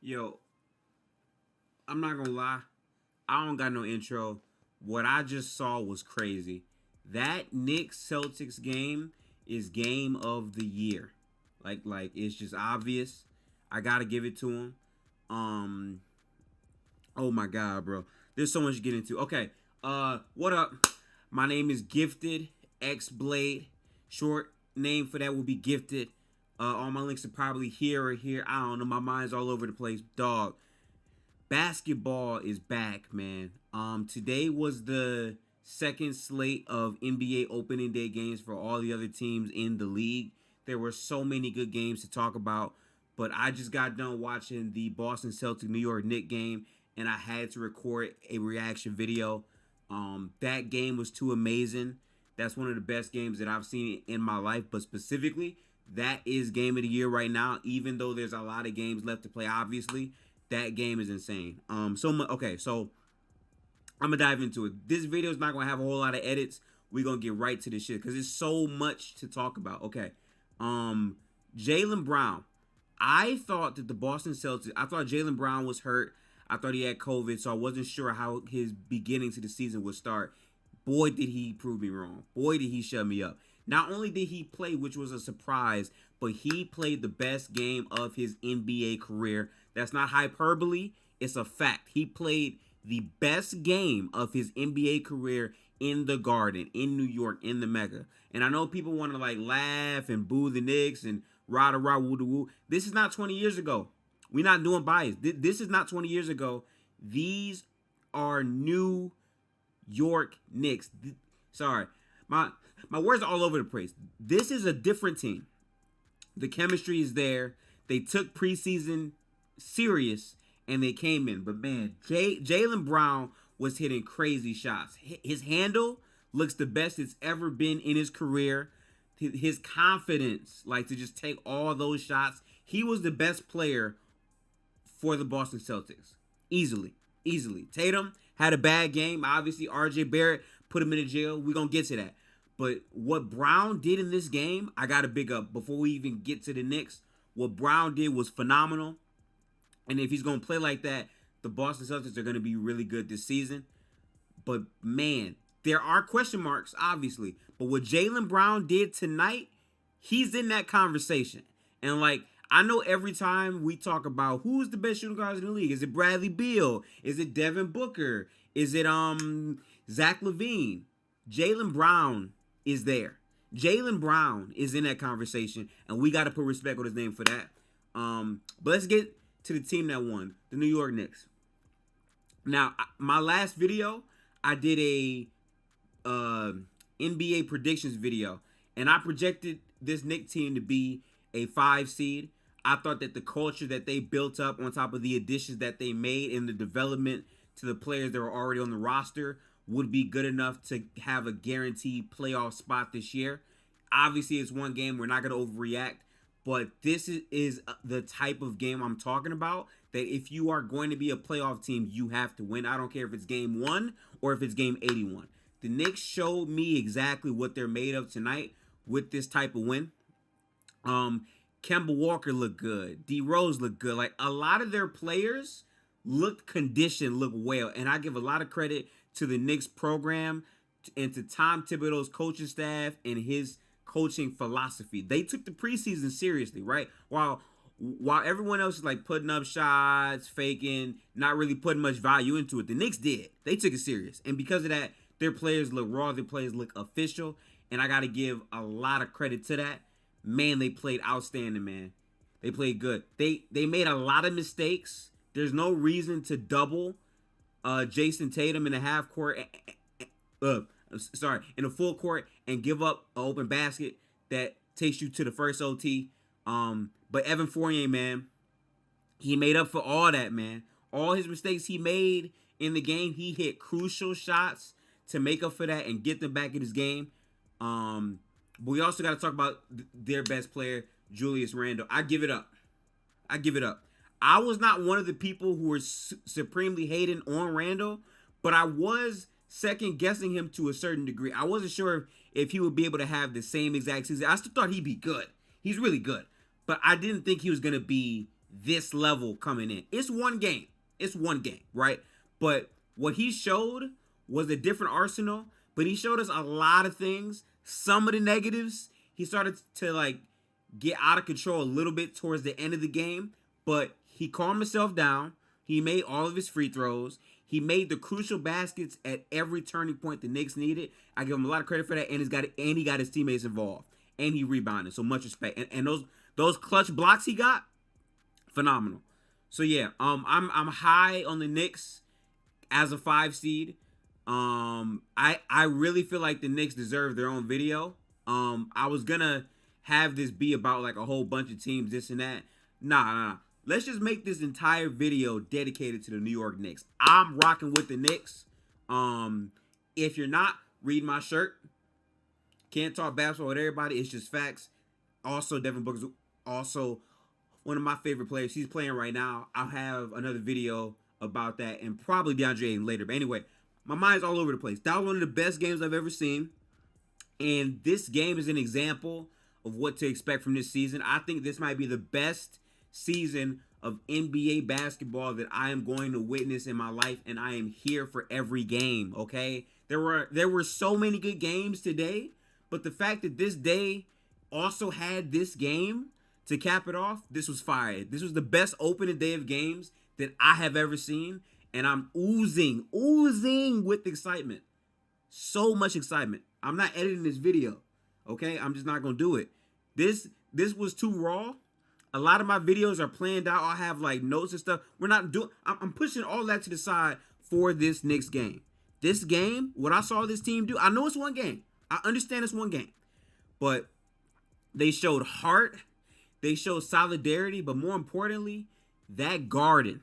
Yo, I'm not gonna lie. I don't got no intro. What I just saw was crazy. That Knicks Celtics game is game of the year. Like it's just obvious. I gotta give it to him. Um, oh my god, bro. There's so much to get into. Okay. What up? My name is Gifted X Blade. Short name for that will be Gifted. All my links are probably here or here. I don't know. My mind's all over the place. Dog. Basketball is back, man. Today was the second slate of NBA opening day games for all the other teams in the league. There were so many good games to talk about, but I just got done watching the Boston Celtics New York Knicks game, and I had to record a reaction video. That game was too amazing. That's one of the best games that I've seen in my life, but specifically, that is game of the year right now. Even though there's a lot of games left to play, obviously, that game is insane. So I'm gonna dive into it. This video is not gonna have a whole lot of edits. We're gonna get right to the shit because there's so much to talk about. Okay. Jaylen Brown. I thought that the Boston Celtics, I thought Jaylen Brown was hurt. I thought he had COVID, so I wasn't sure how his beginning to the season would start. Boy, did he prove me wrong. Boy, did he shut me up. Not only did he play, which was a surprise, but he played the best game of his NBA career. That's not hyperbole. It's a fact. He played the best game of his NBA career in the Garden, in New York, in the Mecca. And I know people want to like laugh and boo the Knicks and rah rah woo woo. This is not 20 years ago. We're not doing bias. This is not 20 years ago. These are New York Knicks. Sorry. My words are all over the place. This is a different team. The chemistry is there. They took preseason serious and they came in. But man, Jaylen Brown was hitting crazy shots. His handle looks the best it's ever been in his career. His confidence, like to just take all those shots. He was the best player for the Boston Celtics. Easily. Tatum had a bad game. Obviously, RJ Barrett put him in the jail. We're going to get to that. But what Brown did in this game, I got to big up. Before we even get to the Knicks, what Brown did was phenomenal. And if he's going to play like that, the Boston Celtics are going to be really good this season. But, man, there are question marks, obviously. But what Jaylen Brown did tonight, he's in that conversation. And, like, I know every time we talk about who's the best shooting guards in the league, is it Bradley Beal? Is it Devin Booker? Is it Zach LaVine? Jaylen Brown is there. Jaylen Brown is in that conversation, and we got to put respect on his name for that. But let's get to the team that won, the New York Knicks. Now, my last video, I did a NBA predictions video, and I projected this Knicks team to be a 5 seed. I thought that the culture that they built up on top of the additions that they made in the development to the players that were already on the roster would be good enough to have a guaranteed playoff spot this year. Obviously, it's one game. We're not going to overreact. But this is the type of game I'm talking about, that if you are going to be a playoff team, you have to win. I don't care if it's game 1 or if it's game 81. The Knicks showed me exactly what they're made of tonight with this type of win. Kemba Walker looked good. D Rose looked good. Like, a lot of their players looked conditioned, looked well. And I give a lot of credit to the Knicks program and to Tom Thibodeau's coaching staff and his coaching philosophy. They took the preseason seriously, right? While everyone else is like putting up shots, faking, not really putting much value into it, the Knicks did. They took it serious. And because of that, their players look raw, their players look official. And I got to give a lot of credit to that. Man, they played outstanding, man. They played good. They made a lot of mistakes. There's no reason to double Jason Tatum in the half court. In the full court and give up an open basket that takes you to the first OT. But Evan Fournier, man, he made up for all that, man. All his mistakes he made in the game, he hit crucial shots to make up for that and get them back in his game. But we also got to talk about their best player, Julius Randle. I give it up. I was not one of the people who were supremely hating on Randle, but I was second guessing him to a certain degree. I wasn't sure if he would be able to have the same exact season. I still thought he'd be good. He's really good. But I didn't think he was going to be this level coming in. It's one game. It's one game, right? But what he showed was a different arsenal, but he showed us a lot of things. Some of the negatives, he started to like get out of control a little bit towards the end of the game, but he calmed himself down. He made all of his free throws. He made the crucial baskets at every turning point the Knicks needed. I give him a lot of credit for that, and he got his teammates involved, and he rebounded. So much respect. And those clutch blocks he got, phenomenal. So yeah, I'm high on the Knicks as a 5 seed. I really feel like the Knicks deserve their own video. I was gonna have this be about like a whole bunch of teams, this and that. Nah. Let's just make this entire video dedicated to the New York Knicks. I'm rocking with the Knicks. If you're not, read my shirt. Can't talk basketball with everybody. It's just facts. Also, Devin Booker's also one of my favorite players. He's playing right now. I'll have another video about that and probably DeAndre Ayton later. But anyway, my mind's all over the place. That was one of the best games I've ever seen. And this game is an example of what to expect from this season. I think this might be the best season of NBA basketball that I am going to witness in my life, and I am here for every game, okay? There were so many good games today, but the fact that this day also had this game to cap it off, this was fire. This was the best opening day of games that I have ever seen, and I'm oozing with excitement. So much excitement. I'm not editing this video, okay? I'm just not going to do it. This was too raw. A lot of my videos are planned out. I have like notes and stuff. I'm pushing all that to the side for this Knicks game. This game, what I saw this team do, I know it's one game. I understand it's one game. But they showed heart. They showed solidarity. But more importantly, that garden.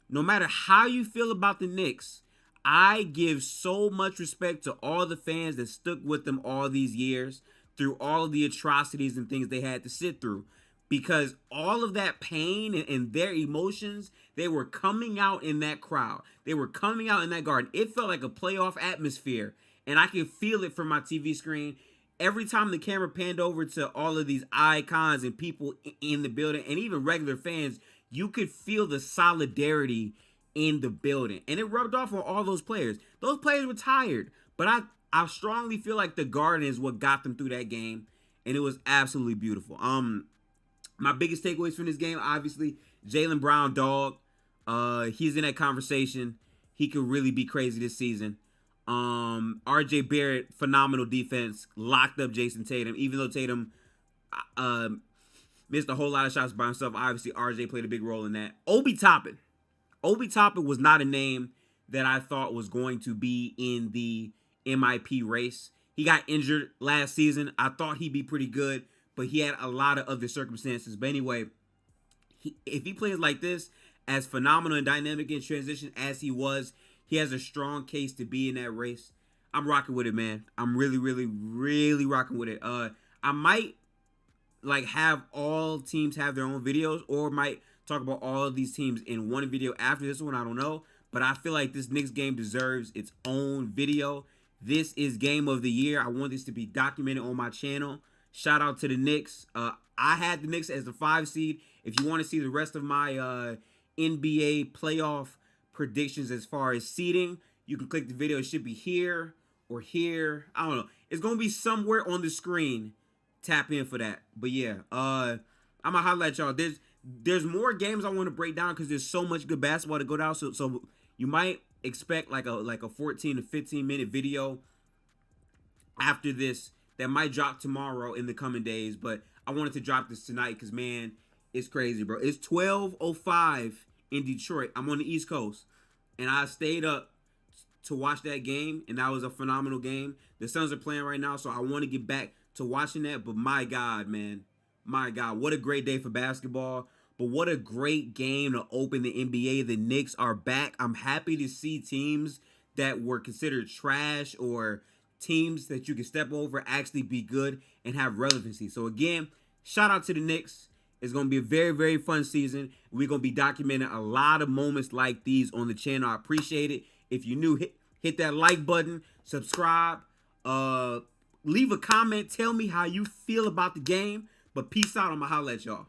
No matter how you feel about the Knicks, I give so much respect to all the fans that stuck with them all these years through all of the atrocities and things they had to sit through. Because all of that pain and their emotions, they were coming out in that crowd. They were coming out in that garden. It felt like a playoff atmosphere. And I could feel it from my TV screen. Every time the camera panned over to all of these icons and people in the building, and even regular fans, you could feel the solidarity in the building. And it rubbed off on all those players. Those players were tired. But I strongly feel like the garden is what got them through that game. And it was absolutely beautiful. My biggest takeaways from this game, obviously, Jaylen Brown, dog. He's in that conversation. He could really be crazy this season. R.J. Barrett, phenomenal defense. Locked up Jason Tatum. Even though Tatum missed a whole lot of shots by himself, obviously R.J. played a big role in that. Obi Toppin. Obi Toppin was not a name that I thought was going to be in the MIP race. He got injured last season. I thought he'd be pretty good, but he had a lot of other circumstances. But anyway, if he plays like this, as phenomenal and dynamic in transition as he was, he has a strong case to be in that race. I'm rocking with it, man. I'm really, really, really rocking with it. I might like have all teams have their own videos, or might talk about all of these teams in one video after this one. I don't know. But I feel like this Knicks game deserves its own video. This is game of the year. I want this to be documented on my channel. Shout out to the Knicks. I had the Knicks as the 5 seed. If you want to see the rest of my NBA playoff predictions as far as seeding, you can click the video. It should be here or here. I don't know. It's going to be somewhere on the screen. Tap in for that. But yeah, I'm going to highlight y'all. There's more games I want to break down because there's so much good basketball to go down. So you might expect like a 14 to 15 minute video after this that might drop tomorrow in the coming days. But I wanted to drop this tonight because, man, it's crazy, bro. It's 12:05 in Detroit. I'm on the East Coast. And I stayed up to watch that game, and that was a phenomenal game. The Suns are playing right now, so I want to get back to watching that. But my God, man. My God, what a great day for basketball. But what a great game to open the NBA. The Knicks are back. I'm happy to see teams that were considered trash or teams that you can step over actually be good and have relevancy. So again, shout out to the Knicks. It's going to be a very, very fun season. We're going to be documenting a lot of moments like these on the channel. I appreciate it. If you're new, hit that like button, subscribe, leave a comment. Tell me how you feel about the game. But peace out. I'm going to holler at y'all.